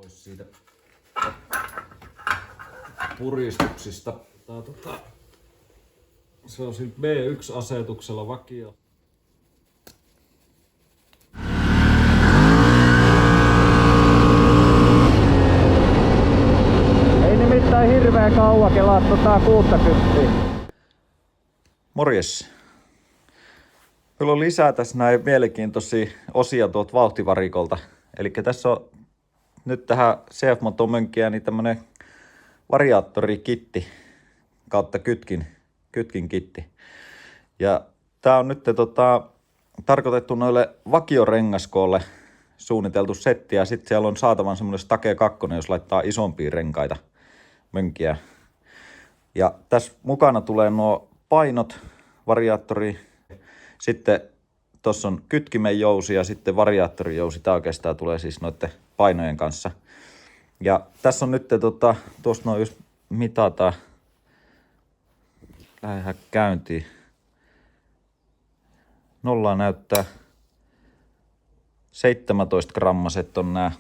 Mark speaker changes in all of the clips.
Speaker 1: pois siitä puristuksista. Se on siinä B1-asetuksella vakio.
Speaker 2: Ei nimittäin hirveän kauan kelaa 60.
Speaker 3: Morjes. Meillä on lisää tässä näin mielenkiintoisia osia tuolta vauhtivarikolta. Eli tässä on nyt tähän CF-motomönkkiä niin tämmönen variaattorikitti kautta kytkin kitti. Ja tää on nyt tarkoitettu noille vakiorengaskoolle suunniteltu setti ja sitten siellä on saatavan semmoinen Stake 2, jos laittaa isompia renkaita mönkiä. Ja tässä mukana tulee nuo painot, variaattori, sitten tuossa on kytkimen jousi ja sitten variaattorijousi. Tämä oikeastaan tulee siis noiden painojen kanssa. Ja tässä on nyt, tuossa noin just mitataan, lähdetään käyntiin. Nollaa näyttää 17 grammaset on nämä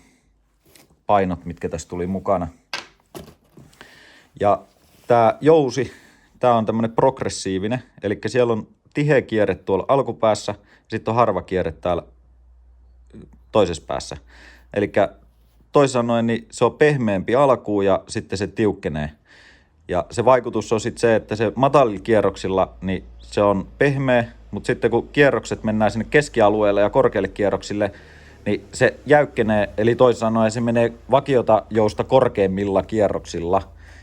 Speaker 3: painot, mitkä tässä tuli mukana. Ja tämä jousi, tämä on tämmöinen progressiivinen, eli siellä on tiheä kierre tuolla alkupäässä ja sitten on harva kierre täällä toisessa päässä. Eli toisin sanoen niin se on pehmeämpi alkuun ja sitten se tiukkenee. Ja se vaikutus on sitten se, että se matalilla kierroksilla niin se on pehmeä, mutta sitten kun kierrokset mennään sinne keskialueelle ja korkeille kierroksille, niin se jäykkenee, eli toisin sanoen se menee vakiota jousta korkeimmilla kierroksilla.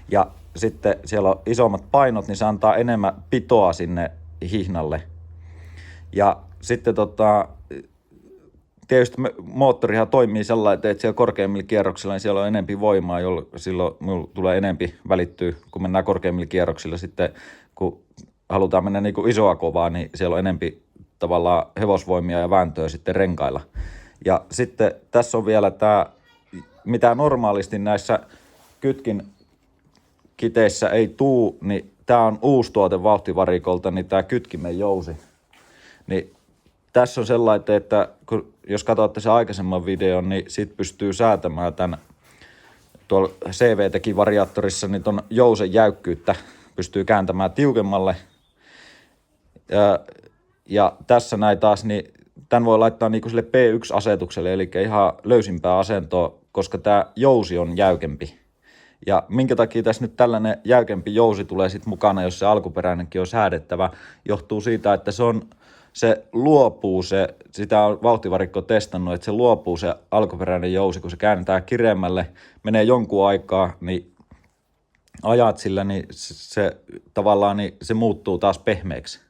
Speaker 3: Ja sitten siellä on isommat painot, niin se antaa enemmän pitoa sinne hihnalle. Ja sitten tietysti moottorihan toimii sellainen, että siellä korkeimmilla kierroksilla niin siellä on enempi voimaa, jolloin silloin minulla tulee enempi välittyä, kun mennään korkeimmilla kierroksilla. Sitten kun halutaan mennä niin kuin isoa kovaa, niin siellä on enempi tavallaan hevosvoimia ja vääntöä sitten renkailla. Ja sitten tässä on vielä tämä, mitä normaalisti näissä kytkin kiteissä ei tuu, niin tämä on uusi tuote vauhtivarikolta, niin tämä kytkimen jousi. Niin tässä on sellainen, että jos katsotte sen aikaisemman videon, niin sit pystyy säätämään tämän tuolla CV-tekin variaattorissa, niin ton jousen jäykkyyttä pystyy kääntämään tiukemmalle. Ja tässä näin taas, niin tämän voi laittaa niinku sille P1-asetukselle, eli ihan löysimpää asentoa, koska tämä jousi on jäykempi. Ja minkä takia tässä nyt tällainen jäykempi jousi tulee sitten mukana, jos se alkuperäinenkin on säädettävä, johtuu siitä, että se luopuu, sitä on vauhtivarikko testannut, että se luopuu se alkuperäinen jousi, kun se käännetään kireemmälle, menee jonkun aikaa, niin ajat sillä, niin se tavallaan niin se muuttuu taas pehmeäksi.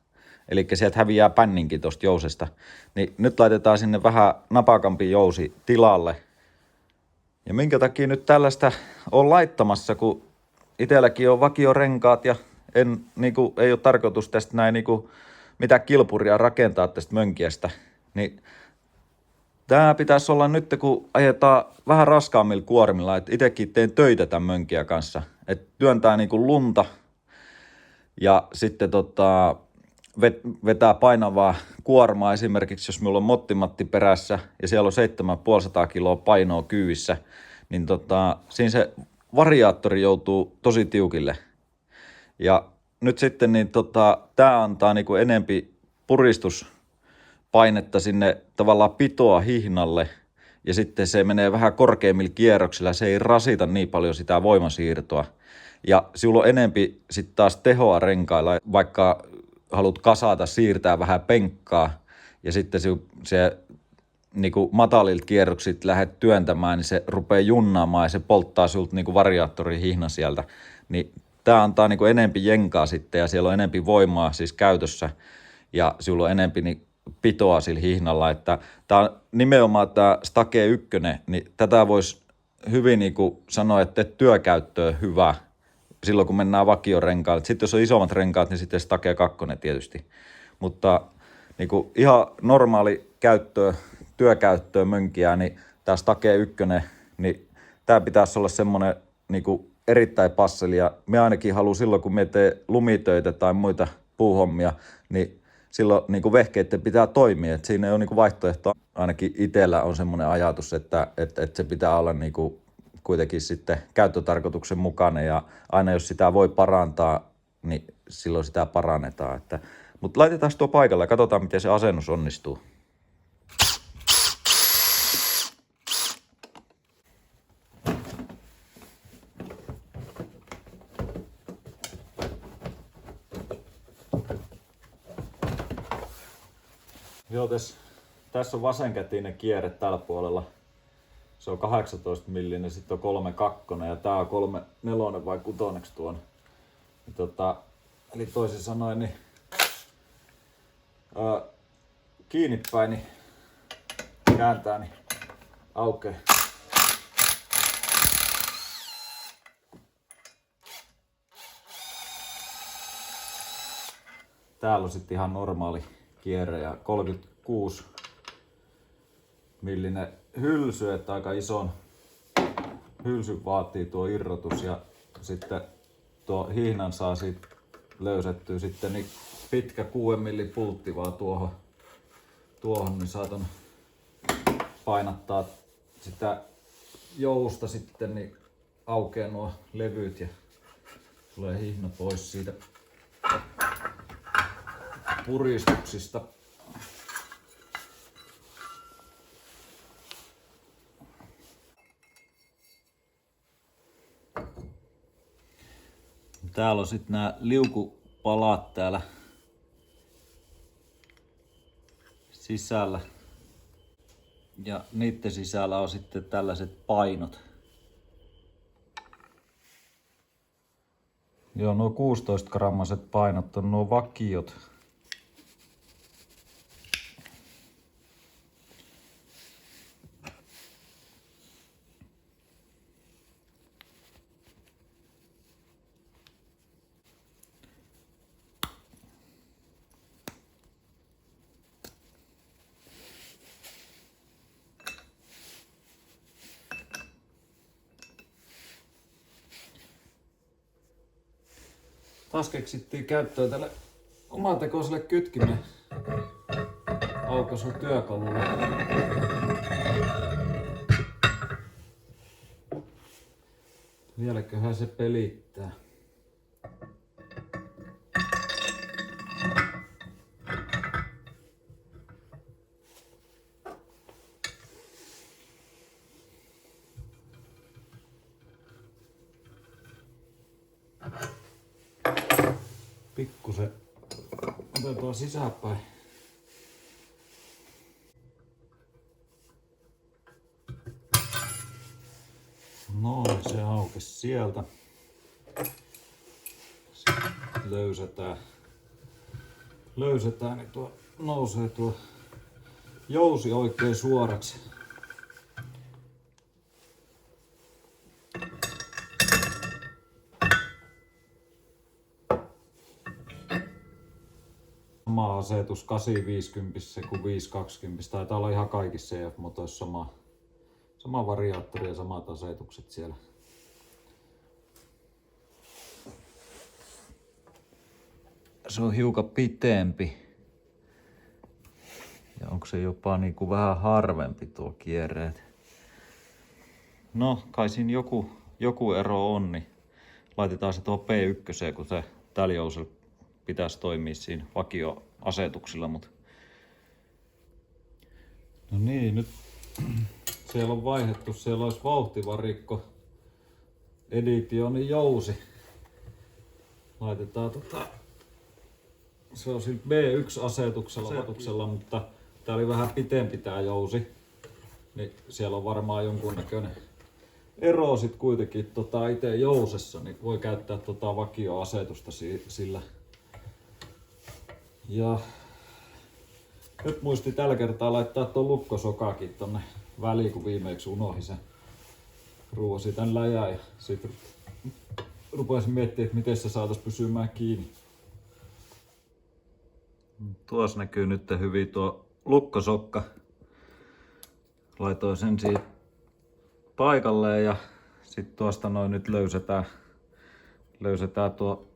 Speaker 3: Eli sieltä häviää pänninkin tuosta jousesta. Niin nyt laitetaan sinne vähän napakampi jousi tilalle. Ja minkä takia nyt tällaista on laittamassa, kun itselläkin on vakiorenkaat ja ei ole tarkoitus tästä näin mitään kilpuria rakentaa tästä mönkiästä. Niin tämä pitäisi olla nyt, kun ajetaan vähän raskaammilla kuormilla, että itsekin teen töitä tämän mönkiä kanssa. Että työntää lunta ja sitten vetää painavaa kuormaa esimerkiksi, jos minulla on mottimatti perässä ja siellä on 7500 kiloa painoa kyyvissä, niin siinä se variaattori joutuu tosi tiukille. Ja nyt sitten niin tämä antaa enempi puristuspainetta sinne tavallaan pitoa hihnalle ja sitten se menee vähän korkeimmilla kierroksilla, se ei rasita niin paljon sitä voimasiirtoa. Ja sinulla on enempi sitten taas tehoa renkailla, vaikka haluat kasata, siirtää vähän penkkaa ja sitten se matalilta kierroksilta lähdet työntämään, niin se rupeaa junnaamaan ja se polttaa sinulta variaattorin hihna sieltä. Niin tämä antaa enempi jenkaa sitten ja siellä on enempi voimaa siis käytössä ja sinulla on enempi pitoa sillä hihnalla. Että tämä on nimenomaan tämä Stake 1, niin tätä voisi hyvin sanoa, että työkäyttöön hyvä silloin, kun mennään vakiorenkaille. Sitten jos on isommat renkaat, niin sitten Stake 2 tietysti. Mutta ihan normaali käyttöön, työkäyttöön mönkiä, niin tämä Stake 1, niin tämä pitäisi olla semmoinen erittäin passeli. Ja me ainakin haluan silloin, kun me teen lumitöitä tai muita puuhommia, niin silloin vehkeiden pitää toimia. Et siinä ei ole vaihtoehtoa. Ainakin itsellä on semmoinen ajatus, että se pitää olla kuitenkin sitten käyttötarkoituksen mukainen ja aina jos sitä voi parantaa, niin silloin sitä parannetaan. Mutta laitetaan tuo paikalle ja katsotaan miten se asennus onnistuu. Joo, tässä on vasenkätinen kierre tällä puolella. Se on 18 millinen, sitten on 3.2 ja tää on 3.4 vai 6 tuon. Eli toisin sanoen niin kiinni päin niin kääntää niin aukeaa. Täällä on sitten ihan normaali kierre ja 36 millinen hylsy, että aika ison hylsyn vaatii tuo irrotus ja sitten tuo hihnan saa siitä löysettyä sitten niin pitkä 6 millin pultti vaan tuohon niin saatan painattaa sitä jousta sitten niin aukeaa nuo levyt ja tulee hihna pois siitä puristuksista. Täällä on sitten nämä liukupalat täällä sisällä. Ja niiden sisällä on sitten tällaiset painot. Joo, nuo 16-grammaset painot on nuo vakiot. Taas keksittiin käyttöön tälle omatekoiselle kytkimen aukaisutyökalulle. Vieläköhän se pelittää. Pikkusen otetaan sisäänpäin. No, se aukesi sieltä. Sitten löysetään, niin tuo nousee tuo jousi oikein suoraksi. Sama asetus 850 kuin 520. Taitaa olla ihan kaikissa CF-motoissa sama variaattori ja samat asetukset siellä. Se on hiukan pitempi. Ja onko se jopa niinku vähän harvempi tuo kierreet? No, kai siinä joku ero on, niin laitetaan se tuohon P1, kun se tällä jousella pitäisi toimia siinä vakioasetuksilla, mutta no niin, nyt siellä on vaihdettu, siellä olisi vauhtivarikko Editionin jousi. Laitetaan se on sillä B1-asetuksella, mutta tää oli vähän pitempi tää jousi, niin siellä on varmaan jonkunnäköinen ero sit kuitenkin itse jousessa, niin voi käyttää vakioasetusta sillä. Ja nyt muisti tällä kertaa laittaa tuon lukkosokakin tonne väliin, kun viimeksi unohdin sen. Ruuasin tän läjää ja sit rupesin miettimään, että miten se saatais pysymään kiinni. Tuossa näkyy nyt hyvin tuo lukkosokka. Laitoin sen siitä paikalleen ja sit tuosta noin nyt löysetään tuo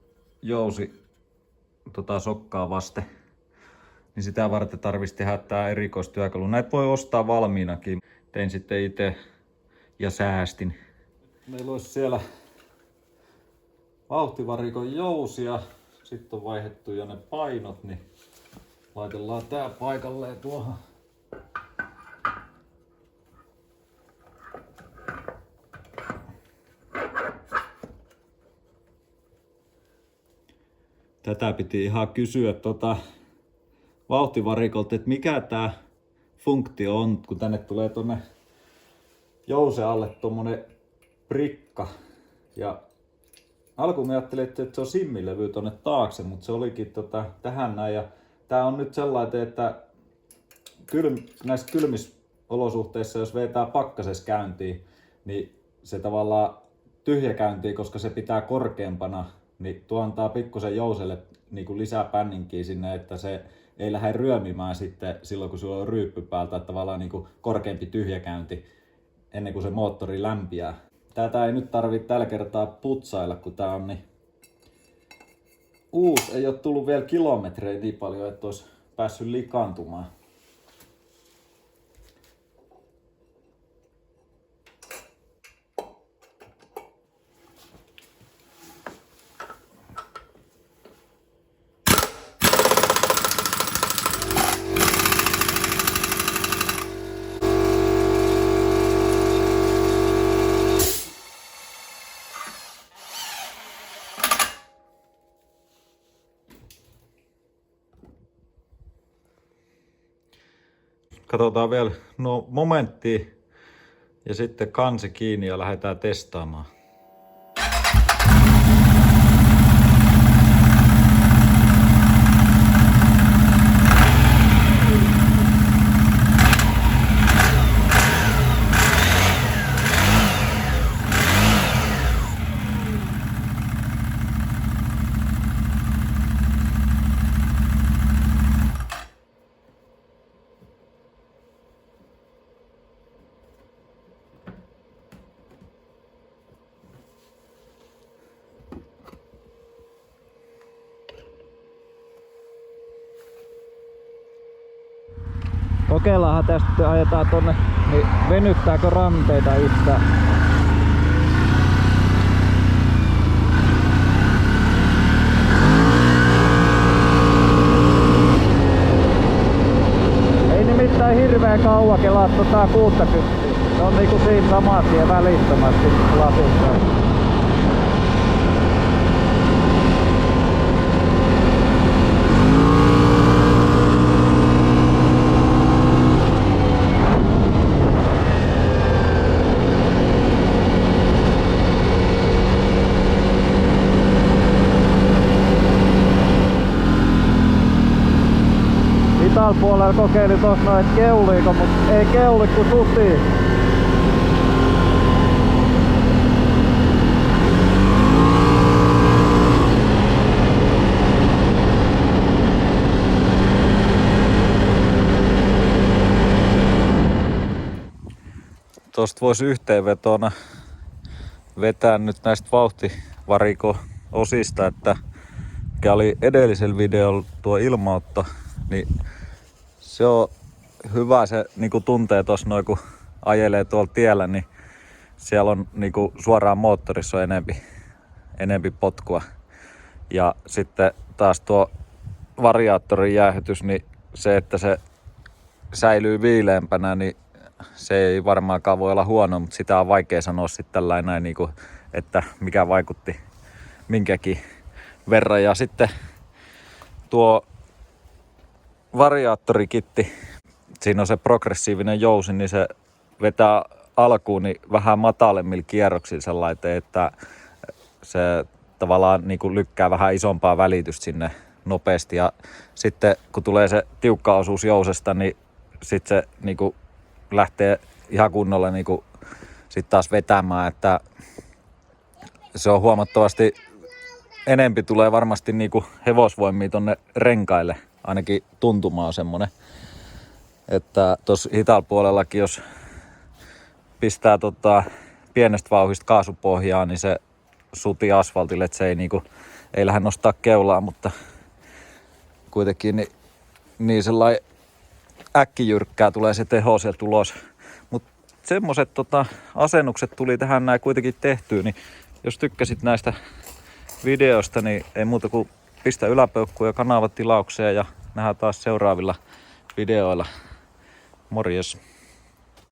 Speaker 3: jousi sokkaa vasten. Niin sitä varten tarvitsisi tehdä tää erikoistyökalu. Näitä voi ostaa valmiinakin. Tein sitten itse ja säästin.
Speaker 1: Meillä olisi siellä vauhtivarikon jousia. Sitten on vaihdettu jo ne painot, niin laitellaan tää paikalleen tuohon. Tätä piti ihan kysyä vauhtivarikolta, että mikä tää funktio on, kun tänne tulee tonne jousen alle tommonen prikka. Ja alkuun me ajattelin, että se on simmilevy tonne taakse, mutta se olikin tähän näin. Ja tää on nyt sellainen, että näissä kylmissä olosuhteissa, jos vetää pakkasessa käyntiin, niin se tavallaan tyhjäkäyntiin, koska se pitää korkeampana, niin tuo antaa pikkusen jouselle niin kuin lisää pänninkiä sinne, että se ei lähde ryömimään sitten silloin, kun sulla on ryyppy päältä, että tavallaan niin kuin korkeampi tyhjäkäynti ennen kuin se moottori lämpiää. Tätä ei nyt tarvitse tällä kertaa putsailla, kun tää on niin uusi. Ei ole tullut vielä kilometrejä niin paljon, että olisi päässyt likaantumaan.
Speaker 3: Katsotaan vielä momenttia ja sitten kansi kiinni ja lähdetään testaamaan.
Speaker 2: Kokeillaanhan tästä ajetaan tonne, niin venyttääkö ranteita yhtään. Ei nimittäin hirveän kauan kelaa 60. Se on niinku siinä saman tien välittömästi lasissa. Täällä puolella kokeilin tuossa noin keuliiko, mutta ei keuli kun susi.
Speaker 3: Tuosta voisi yhteenvetona vetää nyt näistä vauhtivariko-osista, että mikä oli edellisellä videolla tuo ilmaotto, niin se on hyvä, se niinku tuntee tuossa noin kun ajelee tuolla tiellä, niin siellä on niinku suoraan moottorissa on enempi potkua. Ja sitten taas tuo variaattorin jäähytys, niin se, että se säilyy viileämpänä, niin se ei varmaankaan voi olla huono, mutta sitä on vaikea sanoa sitten tällainen, niinku, että mikä vaikutti minkäkin verran. Ja sitten tuo variaattorikitti, siinä on se progressiivinen jousi, niin se vetää alkuun niin vähän matalemmilla kierroksilla sellainen, että se tavallaan niin kuin lykkää vähän isompaa välitystä sinne nopeasti. Ja sitten kun tulee se tiukka osuus jousesta, niin sitten se niin kuin lähtee ihan kunnolla niin kuin sit taas vetämään, että se on huomattavasti enempi tulee varmasti niin kuin hevosvoimia tonne renkaille. Ainakin tuntuma on semmonen, että tuossa hitaalla puolellakin, jos pistää pienestä vauhdista kaasupohjaa, niin se suti asfaltille, että se ei, ei lähde nostaa keulaa, mutta kuitenkin niin sellainen äkkijyrkkää tulee se teho sieltä ulos. Mutta semmoset asennukset tuli tähän näin kuitenkin tehtyä, niin jos tykkäsit näistä videoista, niin ei muuta kuin pistä yläpeukkuun ja kanavatilaukseen ja nähdään taas seuraavilla videoilla. Morjes!